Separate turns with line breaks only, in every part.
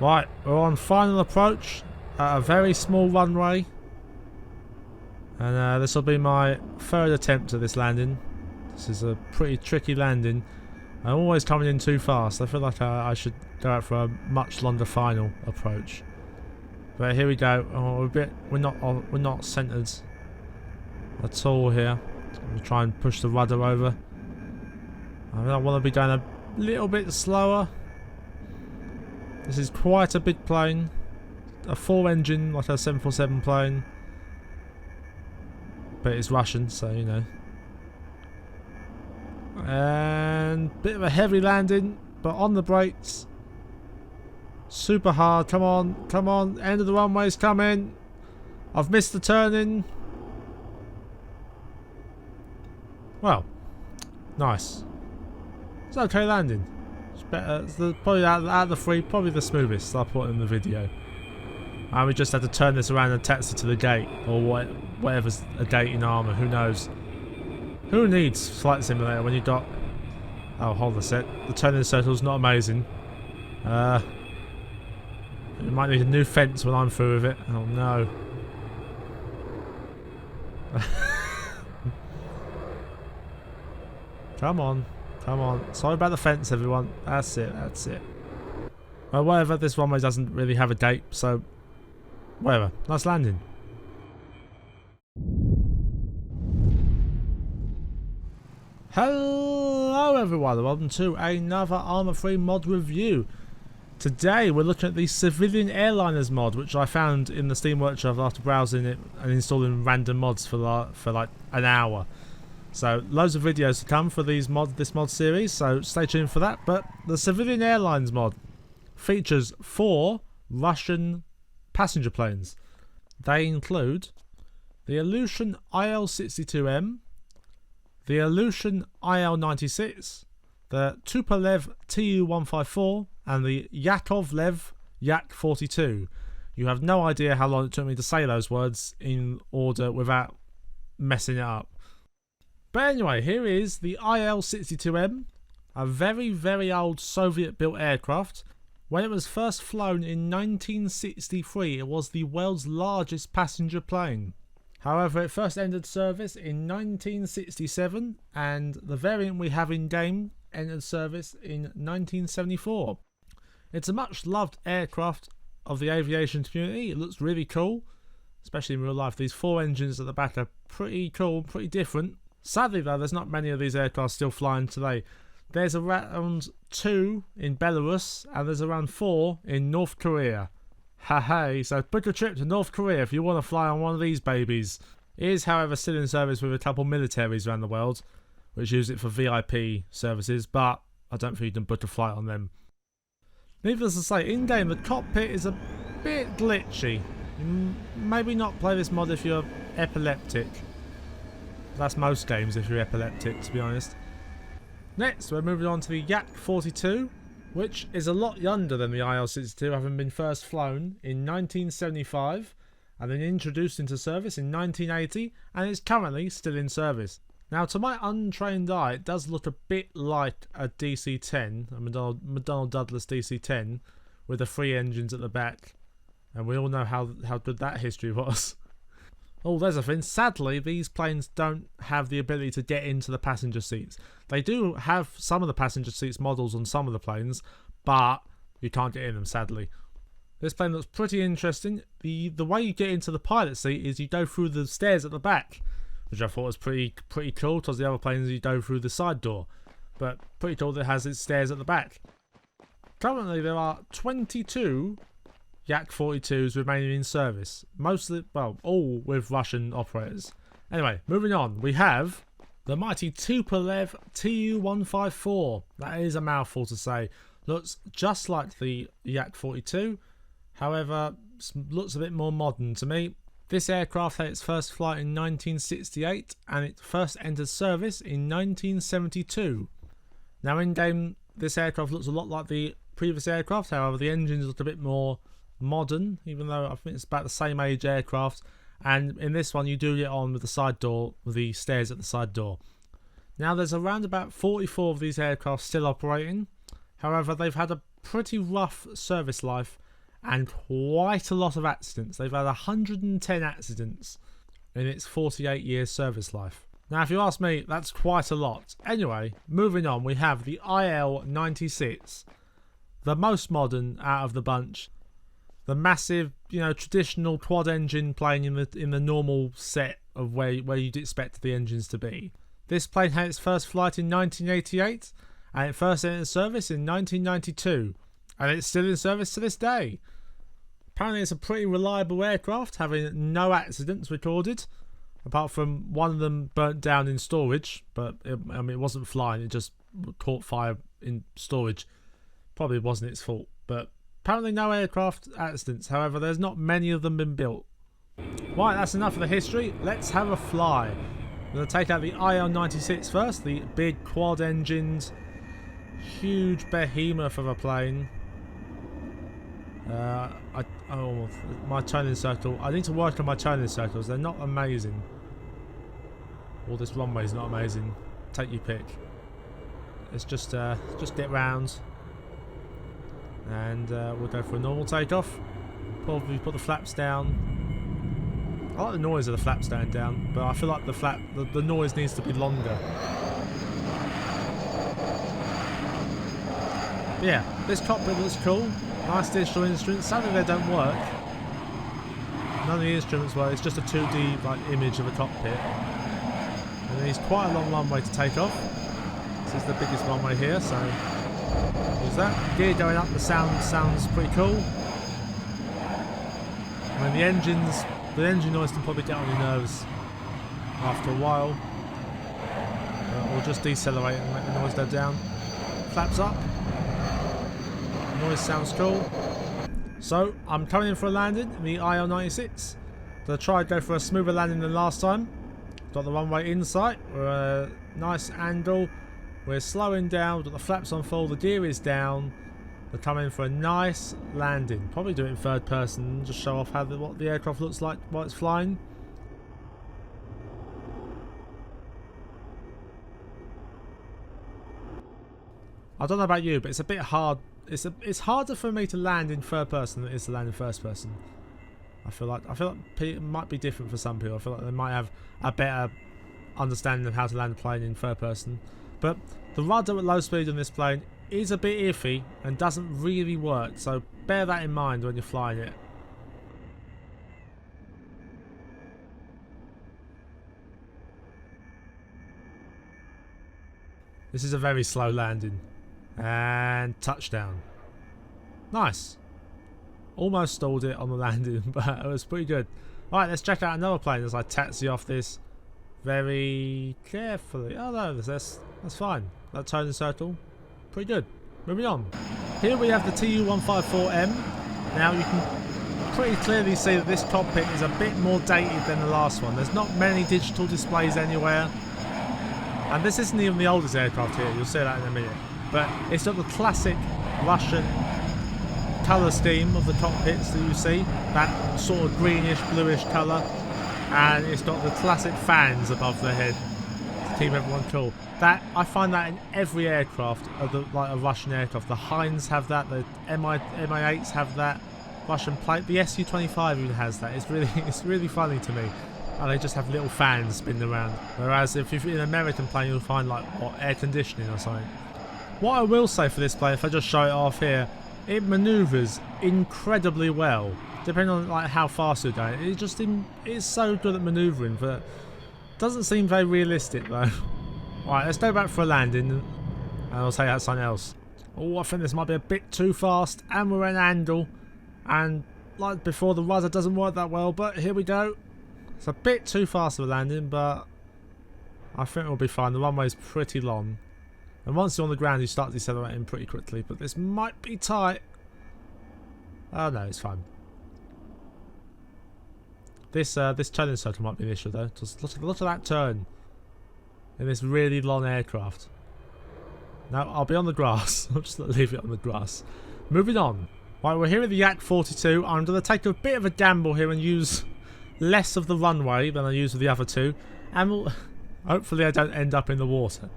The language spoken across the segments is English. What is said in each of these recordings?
Right, we're on final approach at a very small runway. And this will be my third attempt at this landing. This is a pretty tricky landing. I'm always coming in too fast. I feel like I should go out for a much longer final approach. But here we go. Oh, we're not centered at all here. We'll try and push the rudder over. I want to be going a little bit slower. This is quite a big plane. A 4-engine, like a 747 plane. But it's Russian, so you know. And bit of a heavy landing, but on the brakes. Super hard. Come on, come on. End of the runway's coming. I've missed the turning. Well, nice. It's okay landing. It's better. It's probably out of the three, probably the smoothest I put in the video. And we just had to turn this around and taxi to the gate, or whatever's a gate in Arma. Who knows? Who needs Flight Simulator when you got? Oh, hold on a sec. The turning circle's not amazing. You might need a new fence when I'm through with it. Oh no. Come on. Come on. Sorry about the fence, everyone. That's it. That's it. Well, whatever. This runway doesn't really have a gate, so whatever. Nice landing. Hello everyone, welcome to another Arma 3 mod review. Today we're looking at the Civilian Airliners mod, which I found in the Steam Workshop after browsing it and installing random mods for like an hour. So loads of videos to come for this mod series, so stay tuned for that. But the Civilian Airlines mod features 4 Russian passenger planes. They include the Ilyushin IL-62M, the Ilyushin IL-96, the Tupolev Tu-154, and the Yakovlev Yak-42. You have no idea how long it took me to say those words in order without messing it up. But anyway, here is the IL-62M, a very, very old Soviet-built aircraft. When it was first flown in 1963, it was the world's largest passenger plane. However, it first entered service in 1967, and the variant we have in game entered service in 1974. It's a much loved aircraft of the aviation community. It looks really cool, especially in real life. These 4 engines at the back are pretty cool, pretty different. Sadly though, there's not many of these aircraft still flying today. There's around 2 in Belarus, and there's around 4 in North Korea. Hey, so book a trip to North Korea if you want to fly on one of these babies. It is, however, still in service with a couple militaries around the world, which use it for VIP services, but I don't think you can book a flight on them. Needless to say, in-game the cockpit is a bit glitchy. Maybe not play this mod if you're epileptic. That's most games if you're epileptic, to be honest. Next, we're moving on to the Yak-42. Which is a lot younger than the IL-62, having been first flown in 1975 and then introduced into service in 1980, and is currently still in service. Now, to my untrained eye, it does look a bit like a DC-10, a McDonnell Douglas DC-10, with the 3 engines at the back, and we all know how good that history was. Oh, there's a thing. Sadly, these planes don't have the ability to get into the passenger seats. They do have some of the passenger seats models on some of the planes, but you can't get in them, sadly. This plane looks pretty interesting. The way you get into the pilot seat is you go through the stairs at the back, which I thought was pretty cool, because the other planes you go through the side door. But pretty cool that it has its stairs at the back. Currently, there are 22 Yak-42s remaining in service, mostly, well, all with Russian operators. Anyway, moving on, we have the mighty Tupolev Tu-154. That is a mouthful to say. Looks just like the Yak-42, however, looks a bit more modern to me. This aircraft had its first flight in 1968, and it first entered service in 1972. Now in game, this aircraft looks a lot like the previous aircraft, however the engines look a bit more modern, even though I think it's about the same age aircraft. And in this one you do get on with the side door, with the stairs at the side door. Now there's around about 44 of these aircraft still operating. However, they've had a pretty rough service life, and quite a lot of accidents. They've had 110 accidents in its 48-year service life. Now, if you ask me, that's quite a lot. Anyway, moving on, we have the IL-96, the most modern out of the bunch. The massive, traditional quad-engine plane in the normal set of where you'd expect the engines to be. This plane had its first flight in 1988, and it first entered service in 1992, and it's still in service to this day. Apparently it's a pretty reliable aircraft, having no accidents recorded, apart from one of them burnt down in storage, but it wasn't flying, it just caught fire in storage. Probably wasn't its fault, but apparently no aircraft accidents. However, there's not many of them been built. Right, that's enough of the history. Let's have a fly. I'm going to take out the IL-96 first, the big quad-engined, huge behemoth of a plane. My turning circle. I need to work on my turning circles. They're not amazing. Or this runway's not amazing. Take your pick. Let's just get round. And we'll go for a normal takeoff. Probably put the flaps down. I like the noise of the flaps staying down, but I feel like the noise needs to be longer. But yeah, this cockpit looks cool. Nice digital instruments. Sadly they don't work. None of the instruments work. It's just a 2D image of a cockpit. And then it's quite a long runway to take off. This is the biggest runway here, so use that. Gear going up, the sounds pretty cool. I mean, the engine noise can probably get on your nerves after a while. Or just decelerate and make the noise go down. Flaps up. Noise sounds cool. So, I'm coming in for a landing in the IL-96. Gonna try and go for a smoother landing than last time. Got the runway in sight. We're at a nice angle. We're slowing down. We've got the flaps on full. The gear is down. We're coming in for a nice landing. Probably do it in third person. Just show off what the aircraft looks like while it's flying. I don't know about you, but it's a bit hard. It's harder for me to land in third person than it is to land in first person. I feel like it might be different for some people. I feel like they might have a better understanding of how to land a plane in third person. But the rudder at low speed on this plane is a bit iffy and doesn't really work, so bear that in mind when you're flying it. This is a very slow landing. And touchdown. Nice. Almost stalled it on the landing, but it was pretty good. Alright, let's check out another plane as I taxi off this very carefully. Oh no, that's fine. That turning circle, pretty good. Moving on. Here we have the Tu-154M. Now you can pretty clearly see that this cockpit is a bit more dated than the last one. There's not many digital displays anywhere. And this isn't even the oldest aircraft here, you'll see that in a minute. But it's got the classic Russian colour scheme of the cockpits that you see. That sort of greenish, bluish colour. And it's got the classic fans above the head to keep everyone cool. I find that in every aircraft, like a Russian aircraft. The Heinz have that, the Mi-8s have that. Russian plane, the Su-25 even has that. It's really funny to me. And they just have little fans spinning around. Whereas if you're in an American plane, you'll find air conditioning or something. What I will say for this plane, if I just show it off here, it manoeuvres incredibly well. Depending on how fast you're going, it's so good at manoeuvring, but doesn't seem very realistic though. Right, let's go back for a landing, and I'll say that's something else. Oh, I think this might be a bit too fast, and we're at an angle, and like before, the rudder doesn't work that well. But here we go. It's a bit too fast of a landing, but I think we'll be fine. The runway's pretty long. And once you're on the ground, you start decelerating pretty quickly. But this might be tight. Oh no, it's fine. This turning circle might be an issue though. Just look at that turn in this really long aircraft. Now I'll be on the grass. I'll just leave it on the grass. Moving on. Right, we're here at the Yak-42. I'm going to take a bit of a gamble here and use less of the runway than I use with the other two. And hopefully I don't end up in the water,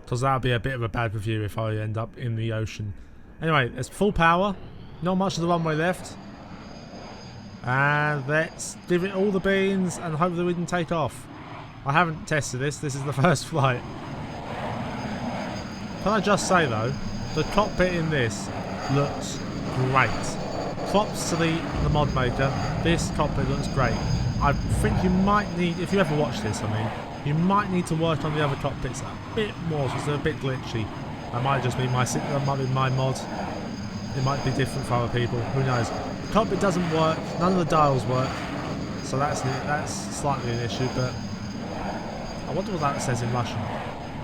because that would be a bit of a bad review if I end up in the ocean. Anyway, it's full power. Not much of the runway left. And let's give it all the beans and hopefully we can take off. I haven't tested this. This is the first flight. Can I just say though, the cockpit in this looks great. Props to the mod maker. This cockpit looks great. I think you might need, if you ever watch this, I mean, you might need to work on the other cockpits a bit more because they're a bit glitchy. That might just be my mod. It might be different for other people. Who knows? The cockpit doesn't work. None of the dials work. So that's slightly an issue. But I wonder what that says in Russian.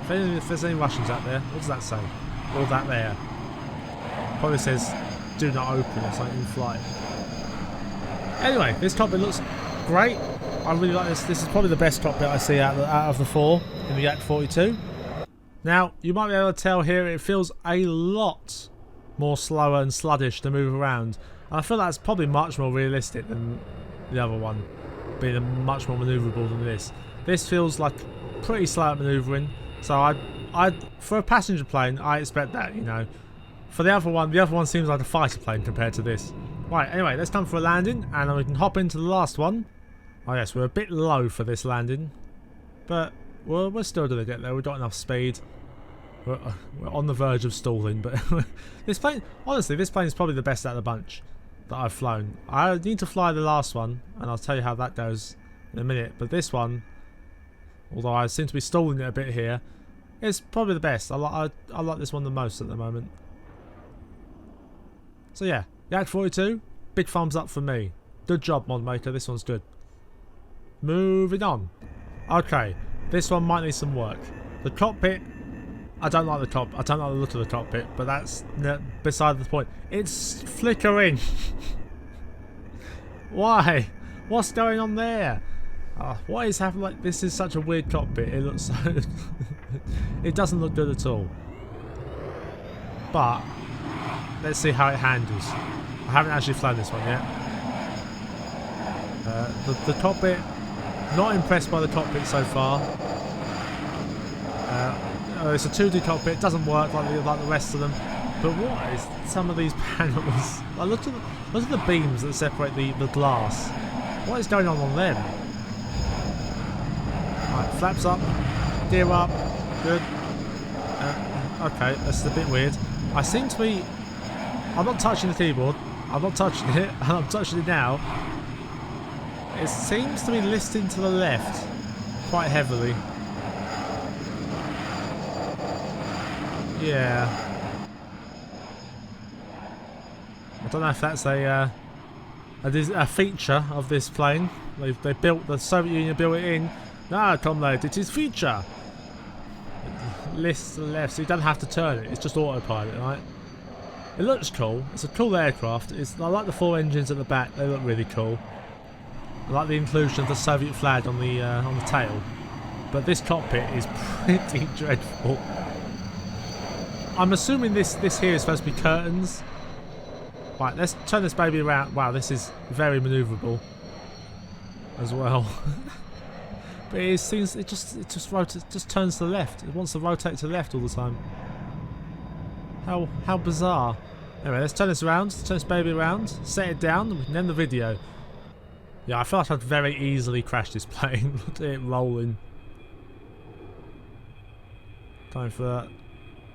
If there's any Russians out there, what does that say? All that there. Probably says "Do not open" or something in flight. Anyway, this cockpit looks great. I really like this. This is probably the best cockpit I see out of the four in the Yak-42. Now, you might be able to tell here it feels a lot more slower and sluggish to move around. And I feel that's probably much more realistic than the other one, being much more manoeuvrable than this. This feels like pretty slow at manoeuvring. So I for a passenger plane, I expect that, you know. For the other one seems like a fighter plane compared to this. Right, anyway, let's come for a landing, and then we can hop into the last one. Oh yes, we're a bit low for this landing, but we're still going to get there. We've got enough speed. We're on the verge of stalling, but this plane, honestly, this plane is probably the best out of the bunch that I've flown. I need to fly the last one, and I'll tell you how that goes in a minute. But this one, although I seem to be stalling it a bit here, it's probably the best. I like this one the most at the moment. So yeah, Yak-42, big thumbs up from me. Good job, mod maker. This one's good. Moving on. Okay, this one might need some work. The cockpit, I don't like the look of the cockpit, but that's beside the point. It's flickering. Why? What's going on there? What is happening? Like, this is such a weird cockpit. It looks so it doesn't look good at all. But let's see how it handles. I haven't actually flown this one yet. The cockpit, not impressed by the cockpit so far. It's a 2D cockpit, doesn't work like the rest of them. But what is some of these panels? Like, look at the beams that separate the glass. What is going on them? Right, flaps up, gear up, good. Okay, that's a bit weird. I seem to be. I'm not touching the keyboard. I'm not touching it, and I'm touching it now. It seems to be listing to the left quite heavily. Yeah. I don't know if that's a feature of this plane. They built, the Soviet Union built it in. Ah, comrade, it is feature. It lists to the left, so you don't have to turn it. It's just autopilot, right? It looks cool. It's a cool aircraft. I like the 4 engines at the back. They look really cool. I like the inclusion of the Soviet flag on the tail. But this cockpit is pretty dreadful. I'm assuming this here is supposed to be curtains. Right, let's turn this baby around. Wow, this is very manoeuvrable as well. But it seems it just turns to the left. It wants to rotate to the left all the time. How bizarre. Anyway, let's turn this around. Let's turn this baby around. Set it down, and we can end the video. Yeah, I feel like I'd very easily crash this plane. Look at it rolling. Time for a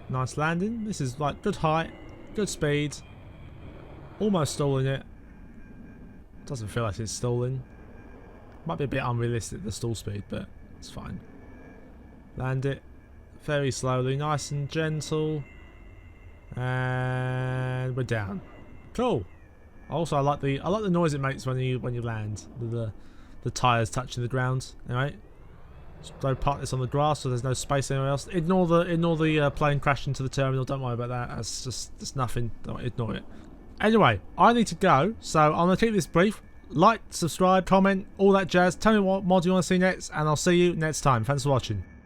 nice landing. This is like good height, good speed. Almost stalling it. Doesn't feel like it's stalling. Might be a bit unrealistic, the stall speed, but it's fine. Land it very slowly, nice and gentle. And we're down. Cool. Also, I like the noise it makes when you land. The tyres touching the ground. Alright. Just don't park this on the grass so there's no space anywhere else. Ignore the plane crashing into the terminal. Don't worry about that. It's nothing. Don't ignore it. Anyway, I need to go, so I'm gonna keep this brief. Like, subscribe, comment, all that jazz. Tell me what mod you want to see next, and I'll see you next time. Thanks for watching.